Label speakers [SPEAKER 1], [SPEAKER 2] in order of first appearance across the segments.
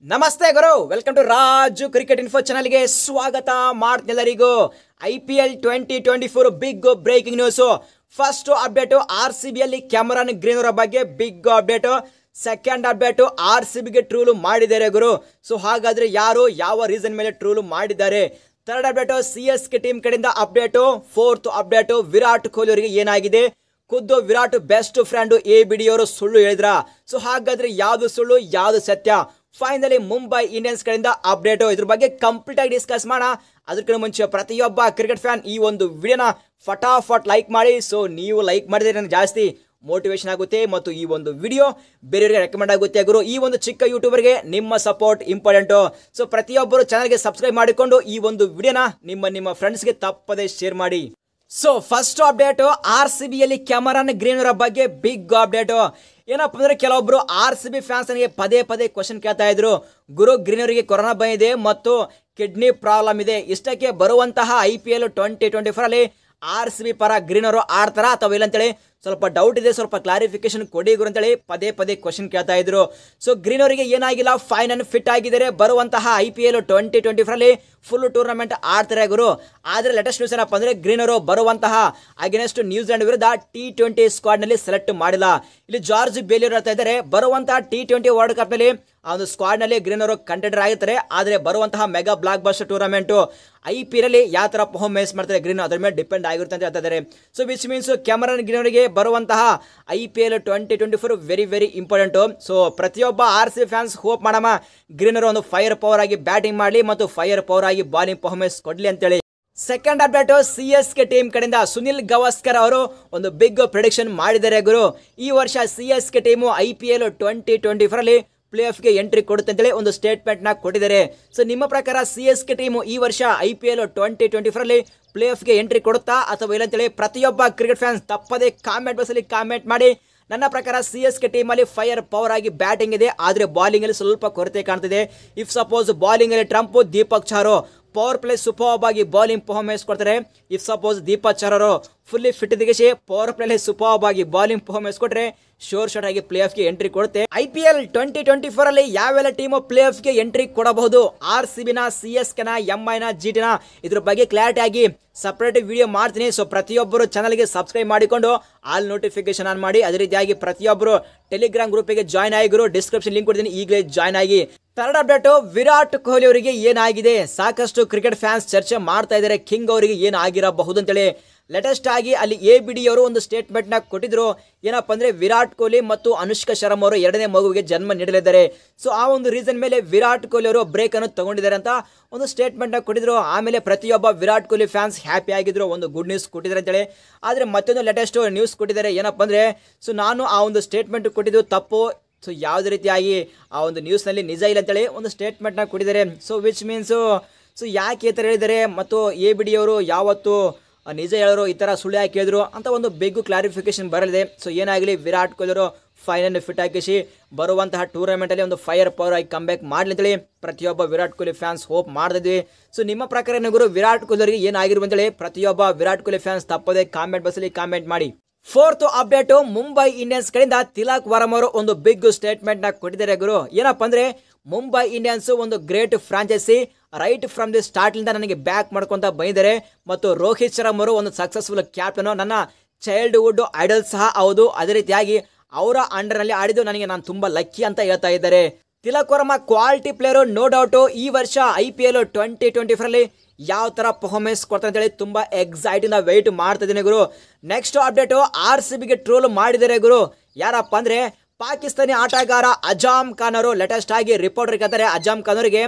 [SPEAKER 1] ನಮಸ್ತೆ ಗುರು, welcome to Raju cricket info ಚಾನಲ್ಗೆ ಸ್ವಾಗತ ಮಾಡ್ತಿಲ್ಲರಿಗೂ. IPL 2024 big breaking news. First update RCB ಅಲ್ಲಿ ಕ್ಯಾಮರಾನ್ ಗ್ರೀನ್ ಅವರ ಬಗ್ಗೆ big update. Second update RCB ಗೆ ಟ್ರೂಲ್ ಮಾಡಿದ್ದಾರೆ ಗುರು. ಸೊ ಹಾಗಾದ್ರೆ ಯಾರು ಯಾವ ರೀಸನ್ ಮೇಲೆ ಟ್ರೂಲ್ ಮಾಡಿದ್ದಾರೆ? ಥರ್ಡ್ ಅಪ್ಡೇಟ್ CSK ಟೀಮ್ ಕಡೆಯಿಂದ update. Fourth update Virat Kohli ಅವರಿಗೆ ಏನಾಗಿದೆ? ಖುದ್ದು ವಿರಾಟ್ ಬೆಸ್ಟ್ ಫ್ರೆಂಡ್ ABD ಅವರು ಸುಳ್ಳು ಹೇಳಿದ್ರ? ಸೊ ಹಾಗಾದ್ರೆ ಯಾವ್ದು ಸುಳ್ಳು ಯಾವ್ದು ಸತ್ಯ? ಫೈನಲಿ ಮುಂಬೈ ಇಂಡಿಯನ್ಸ್ ಕಡೆಯಿಂದ ಅಪ್ಡೇಟ್. ಇದ್ರ ಬಗ್ಗೆ ಕಂಪ್ಲೀಟ್ ಆಗಿ ಡಿಸ್ಕಸ್ ಮಾಡೋಣ. ಅದಕ್ಕಿಂತ ಮುಂಚೆ ಪ್ರತಿಯೊಬ್ಬ ಕ್ರಿಕೆಟ್ ಫ್ಯಾನ್ ಈ ಒಂದು ವಿಡಿಯೋನ ಫಟಾಫಟ್ ಲೈಕ್ ಮಾಡಿ. ಸೊ ನೀವು ಲೈಕ್ ಮಾಡಿದ್ರೆ ನನಗೆ ಜಾಸ್ತಿ ಮೋಟಿವೇಶನ್ ಆಗುತ್ತೆ ಮತ್ತು ಈ ಒಂದು ವಿಡಿಯೋ ಬೇರೆಯವರಿಗೆ ರೆಕಮೆಂಡ್ ಆಗುತ್ತೆ ಗುರು. ಈ ಒಂದು ಚಿಕ್ಕ ಯೂಟ್ಯೂಬರ್ಗೆ ನಿಮ್ಮ ಸಪೋರ್ಟ್ ಇಂಪಾರ್ಟೆಂಟ್. ಸೊ ಪ್ರತಿಯೊಬ್ಬರು ಚಾನಲ್ಗೆ ಸಬ್ಸ್ಕ್ರೈಬ್ ಮಾಡಿಕೊಂಡು ಈ ಒಂದು ವಿಡಿಯೋನ ನಿಮ್ಮ ಫ್ರೆಂಡ್ಸ್ಗೆ ತಪ್ಪದೇ ಶೇರ್ ಮಾಡಿ. ಸೊ ಫಸ್ಟ್ ಅಪ್ಡೇಟ್ RCB ಯಲ್ಲಿ ಕ್ಯಾಮರಾನ್ ಗ್ರೀನ್ ಅವರ ಬಗ್ಗೆ ಬಿಗ್ ಅಪ್ಡೇಟ್. ಏನಪ್ಪ ಅಂದ್ರೆ ಕೆಲವೊಬ್ರು RCB ಫ್ಯಾನ್ಸ್ ನನಗೆ ಪದೇ ಕ್ವಶನ್ ಕೇಳ್ತಾ ಇದ್ರು, ಗುರು ಗ್ರೀನ್ ಅವರಿಗೆ ಕೊರೋನಾ ಬಂದಿದೆ ಮತ್ತು ಕಿಡ್ನಿ ಪ್ರಾಬ್ಲಮ್ ಇದೆ, ಇಷ್ಟಕ್ಕೆ ಬರುವಂತಹ IPL 2024 ಅಲ್ಲಿ RCB ಪರ ಗ್ರೀನ್ ಅವರು ಆಡ್ತಾರ ಅಥವಾ ಇಲ್ಲ ಅಂತೇಳಿ ಸ್ವಲ್ಪ ಡೌಟ್ ಇದೆ, ಸ್ವಲ್ಪ ಕ್ಲಾರಿಫಿಕೇಶನ್ ಕೊಡಿ ಗುರು ಅಂತೇಳಿ ಪದೇ ಕ್ವಶನ್ ಕೇಳ್ತಾ ಇದ್ರು. ಸೊ ಗ್ರೀನ್ ಅವರಿಗೆ ಏನಾಗಿಲ್ಲ, ಫೈನ್ ಅಂಡ್ ಫಿಟ್ ಆಗಿದ್ದಾರೆ. ಬರುವಂತಹ IPL 2024 ಅಲ್ಲಿ ಫುಲ್ ಟೂರ್ನಮೆಂಟ್ ಆಡ್ತಾರೆ ಗುರು. ಆದ್ರೆ ಲೇಟೆಸ್ಟ್ ನ್ಯೂಸ್ ಏನಪ್ಪ ಅಂದ್ರೆ ಗ್ರೀನ್ ಅವರು ಬರುವಂತಹ ಅಗೇನೆಸ್ಟ್ ನ್ಯೂಜಿಲೆಂಡ್ ವಿರುದ್ಧ T20 ಸ್ಕ್ವಾಡ್ ನಲ್ಲಿ ಸೆಲೆಕ್ಟ್ ಮಾಡಿಲ್ಲ. ಇಲ್ಲಿ ಜಾರ್ಜ್ ಬೇಲಿ ಅವರು ಹೇಳ್ತಾ ಇದ್ದಾರೆ, ಬರುವಂತಹ T20 ವರ್ಲ್ಡ್ ಕಪ್ ನಲ್ಲಿ ಆ ಒಂದು ಸ್ಕ್ವಾಡ್ ನಲ್ಲಿ ಗ್ರೀನ್ ಅವರು ಕಂಟೆಂಡರ್ ಆಗಿರ್ತಾರೆ. ಆದ್ರೆ ಬರುವಂತಹ mega blockbuster tournament IPL ಅಲ್ಲಿ ಯಾವ ತರ ಪರ್ಫಾರ್ಮೆನ್ಸ್ ಮಾಡ್ತಾರೆ ಗ್ರೀನ್ ಅದರ ಮೇಲೆ ಡಿಪೆಂಡ್ ಆಗಿರುತ್ತೆ ಅಂತ ಹೇಳ್ತಾ ಇದ್ದಾರೆ. So which means Cameron green ಅವರಿಗೆ ಬರುವಂತಹ IPL 2024 ವೆರಿ ಇಂಪಾರ್ಟೆಂಟ್. ಸೊ ಪ್ರತಿಯೊಬ್ಬ RCB ಫ್ಯಾನ್ಸ್ ಹೋಪ್ ಮಾಡಮ್ಮ ಗ್ರೀನ್ ಅವರು ಒಂದು ಫೈರ್ ಪವರ್ ಆಗಿ ಬ್ಯಾಟಿಂಗ್ ಮಾಡಲಿ ಮತ್ತು ಫೈರ್ ಪವರ್ ಆಗಿ ಬಾಲಿಂಗ್ ಪರ್ಫಾರ್ಮೆನ್ಸ್ ಕೊಡ್ಲಿ ಅಂತೇಳಿ. ಸೆಕೆಂಡ್ ಅಪ್ಡೇಟ್ CSK ಟೀಮ್ ಕಡೆಯಿಂದ ಸುನಿಲ್ ಗವಾಸ್ಕರ್ ಅವರು ಒಂದು ಬಿಗ್ ಪ್ರೆಡಿಕ್ಷನ್ ಮಾಡಿದ್ದಾರೆ ಗುರು. ಈ ವರ್ಷ CSK ಟೀಮು IPL 2024 ಅಲ್ಲಿ ಪ್ಲೇ ಆಫ್ಗೆ ಎಂಟ್ರಿ ಕೊಡುತ್ತೆ ಅಂತೇಳಿ ಒಂದು ಸ್ಟೇಟ್ಮೆಂಟ್ ನ ಕೊಟ್ಟಿದ್ದಾರೆ. ಸೊ ನಿಮ್ಮ ಪ್ರಕಾರ CSK ಟೀಮು ಈ ವರ್ಷ IPL 2024 ಅಲ್ಲಿ ಪ್ಲೇ ಆಫ್ಗೆ ಎಂಟ್ರಿ ಕೊಡುತ್ತಾ ಅಥವಾ ಇಲ್ಲ ಅಂತೇಳಿ ಪ್ರತಿಯೊಬ್ಬ ಕ್ರಿಕೆಟ್ ಫ್ಯಾನ್ಸ್ ತಪ್ಪದೇ ಕಾಮೆಂಟ್ ಬಾಕ್ಸ್ ಅಲ್ಲಿ ಕಾಮೆಂಟ್ ಮಾಡಿ. ನನ್ನ ಪ್ರಕಾರ CSK ಟೀಮ್ ಅಲ್ಲಿ ಫೈರ್ ಪವರ್ ಆಗಿ ಬ್ಯಾಟಿಂಗ್ ಇದೆ, ಆದ್ರೆ ಬಾಲಿಂಗ್ ಅಲ್ಲಿ ಸ್ವಲ್ಪ ಕೊರತೆ ಕಾಣ್ತಿದೆ. ಇಫ್ ಸಪೋಸ್ ಬಾಲಿಂಗ್ ಅಲ್ಲಿ trump Deepak Chahar power play super ಆಗಿ ಬಾಲಿಂಗ್ ಪರ್ಫಾರ್ಮೆನ್ಸ್ ಕೊಡ್ತಾರೆ. If suppose Deepak Chahar fully fit ದಿಗೇಶಿ ಪವರ್ ಪ್ಲೇ ಸೂಪರ್ ಆಗಿ ಬಾಲಿಂಗ್ ಪರ್ಫಾರ್ಮೆನ್ಸ್ ಕೊಟ್ರೆ ಶೋರ್ ಶಾಟ್ ಆಗಿ ಪ್ಲೇ ಆಫ್ ಗೆ ಎಂಟ್ರಿ ಕೊಡುತ್ತೆ. IPL 2024 ಅಲ್ಲಿ ಯಾವೆಲ್ಲ ಟೀಮ್ ಪ್ಲೇ ಆಫ್ ಗೆ ಎಂಟ್ರಿ ಕೊಡಬಹುದು? RCB ನ, CSK ನ, MI ನ, GT ನ, ಇದ್ರ ಬಗ್ಗೆ ಕ್ಲಾರಿಟಿ ಆಗಿ ಸಪರೇಟ್ ವಿಡಿಯೋ ಮಾಡ್ತೀನಿ. ಸೊ ಪ್ರತಿಯೊಬ್ಬರು ಚಾನಲ್ಗೆ ಸಬ್ಸ್ಕ್ರೈಬ್ ಮಾಡಿಕೊಂಡು ಆಲ್ ನೋಟಿಫಿಕೇಶನ್ ಆನ್ ಮಾಡಿ. ಅದೇ ರೀತಿಯಾಗಿ ಪ್ರತಿಯೊಬ್ಬರು ಟೆಲಿಗ್ರಾಮ್ ಗ್ರೂಪಿಗೆ ಜಾಯ್ನ್ ಆಗಿರು, ಡಿಸ್ಕ್ರಿಪ್ಷನ್ ಲಿಂಕ್ ಕೊಡ್ತೀನಿ, ಈಗಲೇ ಜಾಯ್ನ್ ಆಗಿ. ಥರ್ಡ್ ಅಪ್ಡೇಟ್ ವಿರಾಟ್ ಕೊಹ್ಲಿ ಅವರಿಗೆ ಏನಾಗಿದೆ? ಸಾಕಷ್ಟು ಕ್ರಿಕೆಟ್ ಫ್ಯಾನ್ಸ್ ಚರ್ಚೆ ಮಾಡ್ತಾ ಇದ್ದಾರೆ ಕಿಂಗ್ ಅವರಿಗೆ ಏನಾಗಿರಬಹುದು ಅಂತೇಳಿ. ಲೇಟೆಸ್ಟ್ ಆಗಿ ಅಲ್ಲಿ ABD ಅವರು ಒಂದು ಸ್ಟೇಟ್ಮೆಂಟ್ ನ ಕೊಟ್ಟಿದ್ರು. ಏನಪ್ಪ ಅಂದ್ರೆ ವಿರಾಟ್ ಕೊಹ್ಲಿ ಮತ್ತು ಅನುಷ್ಕಾ ಶರ್ಮಾ ಅವರು ಎರಡನೇ ಮಗುವಿಗೆ ಜನ್ಮ ನೀಡಲಿದ್ದಾರೆ. ಸೊ ಆ ಒಂದು ರೀಸನ್ ಮೇಲೆ ವಿರಾಟ್ ಕೊಹ್ಲಿ ಅವರು ಬ್ರೇಕ್ ಅನ್ನು ತಗೊಂಡಿದ್ದಾರೆ ಅಂತ ಒಂದು ಸ್ಟೇಟ್ಮೆಂಟ್ ನ ಕೊಟ್ಟಿದ್ರು. ಆಮೇಲೆ ಪ್ರತಿಯೊಬ್ಬ ವಿರಾಟ್ ಕೊಹ್ಲಿ ಫ್ಯಾನ್ಸ್ ಹ್ಯಾಪಿ ಆಗಿದ್ರು, ಒಂದು ಗುಡ್ ನ್ಯೂಸ್ ಕೊಟ್ಟಿದ್ದಾರೆ ಅಂತೇಳಿ. ಆದ್ರೆ ಮತ್ತೊಂದು ಲೇಟೆಸ್ಟ್ ನ್ಯೂಸ್ ಕೊಟ್ಟಿದ್ದಾರೆ. ಏನಪ್ಪ ಅಂದ್ರೆ ಸೊ ನಾನು ಆ ಒಂದು ಸ್ಟೇಟ್ಮೆಂಟ್ ಕೊಟ್ಟಿದ್ದು ತಪ್ಪು, ಸೊ ಯಾವುದೇ ರೀತಿಯಾಗಿ ಆ ಒಂದು ನ್ಯೂಸ್ನಲ್ಲಿ ನಿಜ ಇಲ್ಲ ಅಂತೇಳಿ ಒಂದು ಸ್ಟೇಟ್ಮೆಂಟ್ನ ಕೊಟ್ಟಿದ್ದಾರೆ. ಸೊ ವಿಚ್ ಮೀನ್ಸು ಸೊ ಯಾಕೆ ಈ ಥರ ಹೇಳಿದ್ದಾರೆ ಮತ್ತು ABD ಅವರು ಯಾವತ್ತು ನಿಜ ಹೇಳೋರು ಈ ಥರ ಸುಳ್ಳು ಯಾಕೆ ಹೇಳಿದ್ರು ಅಂತ ಒಂದು ಬಿಗ್ ಕ್ಲಾರಿಫಿಕೇಶನ್ ಬರಲಿದೆ. ಸೊ ಏನಾಗಲಿ ವಿರಾಟ್ ಕೊಹ್ಲಿ ಅವರು ಫೈನ್ ಅನ್ನು ಫಿಟ್ ಹಾಕಿಸಿ ಬರುವಂತಹ ಟೂರ್ನಮೆಂಟಲ್ಲಿ ಒಂದು ಫೈರ್ ಪವರ್ ಆಗಿ ಕಮ್ ಬ್ಯಾಕ್ ಮಾಡಲಿ ಅಂತೇಳಿ ಪ್ರತಿಯೊಬ್ಬ ವಿರಾಟ್ ಕೊಹ್ಲಿ ಫ್ಯಾನ್ಸ್ ಹೋಪ್ ಮಾಡ್ತಿದ್ವಿ. ಸೊ ನಿಮ್ಮ ಪ್ರಕಾರ ಏನಾದ್ರು ವಿರಾಟ್ ಕೊಹ್ಲಿ ಅವರಿಗೆ ಏನಾಗಿರು ಅಂತೇಳಿ ಪ್ರತಿಯೊಬ್ಬ ವಿರಾಟ್ ಕೊಹ್ಲಿ ಫ್ಯಾನ್ಸ್ ತಪ್ಪದೇ ಕಾಮೆಂಟ್ ಬಾಕ್ಸಲ್ಲಿ ಕಾಮೆಂಟ್ ಮಾಡಿ. ಫೋರ್ತ್ ಅಪ್ಡೇಟ್ ಮುಂಬೈ ಇಂಡಿಯನ್ಸ್ ಕಡೆಯಿಂದ ತಿಲಕ್ ವರ್ಮಾ ಅವರು ಒಂದು ಬಿಗ್ ಸ್ಟೇಟ್ಮೆಂಟ್ ನ ಕೊಟ್ಟಿದ್ದಾರೆ ಗುರು. ಏನಪ್ಪ ಅಂದ್ರೆ ಮುಂಬೈ ಇಂಡಿಯನ್ಸ್ ಒಂದು great franchise, right from the start ಇಂದ ನನಗೆ ಬ್ಯಾಕ್ ಮಾಡ್ಕೊಂತ ಬಂದಿದ್ದಾರೆ ಮತ್ತು ರೋಹಿತ್ ಶರ್ಮಾ ಅವರು ಒಂದು ಸಕ್ಸಸ್ಫುಲ್ ಕ್ಯಾಪ್ಟನ್, ನನ್ನ ಚೈಲ್ಡ್ಹುಡ್ ಐಡಲ್ ಸಹ ಹೌದು. ಅದೇ ರೀತಿಯಾಗಿ ಅವರ ಅಂಡರ್ ನಲ್ಲಿ ಆಡಿದ್ದು ನಾನು ತುಂಬಾ ಲಕ್ಕಿ ಅಂತ ಹೇಳ್ತಾ ಇದ್ದಾರೆ. Tilak Varma quality player, no doubt. ಈ ವರ್ಷ IPL 2024 ಅಲ್ಲಿ ಯಾವ ತರ ಪರ್ಫಾರ್ಮೆನ್ಸ್ ಕೊಡ್ತಾರೆ ಅಂತೇಳಿ ತುಂಬಾ ಎಕ್ಸೈಟಿಂಗ್ ವೆಯ್ಟ್ ಮಾಡ್ತಾ ಇದ್ದೀನಿ ಗುರು. ನೆಕ್ಸ್ಟ್ ಅಪ್ಡೇಟ್ RCB ಗೆ ಟ್ರೋಲ್ ಮಾಡಿದ್ದಾರೆ ಗುರು. ಯಾರಪ್ಪ ಅಂದ್ರೆ ಪಾಕಿಸ್ತಾನಿ ಆಟಗಾರ ಅಜಾಮ್ ಖಾನ್ ಅವರು ಲೇಟೆಸ್ಟ್ ಆಗಿ ರಿಪೋರ್ಟರ್ ಕೇಳ್ತಾರೆ ಅಜಾಮ್ ಖಾನ್ ಅವರಿಗೆ,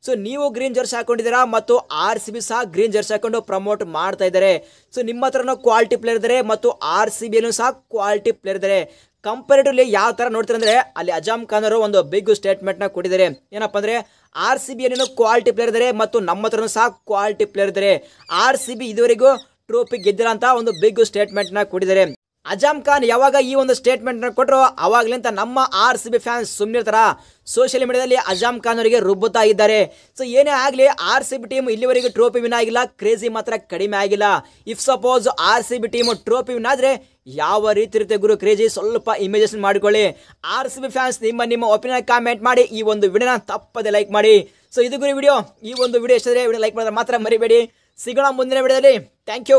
[SPEAKER 1] ಸೊ ನೀವು ಗ್ರೀನ್ ಜರ್ಸಿ ಹಾಕೊಂಡಿದ್ದೀರಾ ಮತ್ತು RCB ಸಹ ಗ್ರೀನ್ ಜರ್ಸಿ ಹಾಕೊಂಡು ಪ್ರಮೋಟ್ ಮಾಡ್ತಾ ಇದ್ದಾರೆ. ಸೊ ನಿಮ್ಮ ಹತ್ರನೂ ಕ್ವಾಲಿಟಿ ಪ್ಲೇಯರ್ ಇದ್ದಾರೆ ಮತ್ತು RCB ಯಲ್ಲೂ ಸಹ ಕ್ವಾಲಿಟಿ ಪ್ಲೇಯರ್ ಇದ್ದಾರೆ. ಕಂಪೇರಿಟಿವ್ಲಿ ಯಾವ ತರ ನೋಡ್ತಾರೆ ಅಂದ್ರೆ ಅಲ್ಲಿ ಅಜಾಮ್ ಖಾನ್ ಅವರು ಒಂದು ಬಿಗ್ ಸ್ಟೇಟ್ಮೆಂಟ್ ನ ಕೊಟ್ಟಿದ್ದಾರೆ. ಏನಪ್ಪ ಅಂದ್ರೆ RCB ಯಲ್ಲೂ ಕ್ವಾಲಿಟಿ ಪ್ಲೇಯರ್ ಇದ್ದಾರೆ ಮತ್ತು ನಮ್ಮ ಹತ್ರನೂ ಸಹ ಕ್ವಾಲಿಟಿ ಪ್ಲೇಯರ್ ಇದ್ದಾರೆ. RCB ಇದುವರೆಗೂ ಟ್ರೋಫಿ ಗೆದ್ದಿಲ್ಲ ಅಂತ ಒಂದು ಬಿಗ್ ಸ್ಟೇಟ್ಮೆಂಟ್ ನ ಕೊಟ್ಟಿದ್ದಾರೆ. ಅಜಾಮ್ ಖಾನ್ ಯಾವಾಗ ಈ ಒಂದು ಸ್ಟೇಟ್ಮೆಂಟ್ ಕೊಟ್ಟರು ಅವಾಗ್ಲಿಂತ ನಮ್ಮ RCB ಫ್ಯಾನ್ಸ್ ಸುಮ್ಮನಿರ್ತಾರ. ಸೋಷಿಯಲ್ ಮೀಡಿಯಾದಲ್ಲಿ ಅಜಾಮ್ ಖಾನ್ ಅವರಿಗೆ ರುಬ್ಬುತ್ತಾ ಇದ್ದಾರೆ. ಸೊ ಏನೇ ಆಗಲಿ RCB ಟೀಮ್ ಇಲ್ಲಿವರೆಗೆ ಟ್ರೋಫಿ ವಿನ್ ಆಗಿಲ್ಲ, ಕ್ರೇಜಿ ಮಾತ್ರ ಕಡಿಮೆ ಆಗಿಲ್ಲ. If suppose RCB team trophy win ಆದ್ರೆ ಯಾವ ರೀತಿ ಇರುತ್ತೆ ಗುರು ಕ್ರೇಜಿ, ಸ್ವಲ್ಪ ಇಮೇಜಿನೇಷನ್ ಮಾಡಿಕೊಳ್ಳಿ. RCB ಫ್ಯಾನ್ಸ್ ನಿಮ್ಮ ಒಪಿನಿಯನ್ ಕಾಮೆಂಟ್ ಮಾಡಿ. ಈ ಒಂದು ವಿಡಿಯೋನ ತಪ್ಪದೆ ಲೈಕ್ ಮಾಡಿ. ಸೊ ಇದು ಗುರು ವಿಡಿಯೋ. ಈ ಒಂದು ವಿಡಿಯೋ ಇಷ್ಟ ಆದರೆ ವಿಡಿಯೋ ಲೈಕ್ ಮಾಡಿದ್ರೆ ಮಾತ್ರ ಮರಿಬೇಡಿ. ಸಿಗೋಣ ಮುಂದಿನ ವಿಡಿಯೋದಲ್ಲಿ. Thank you.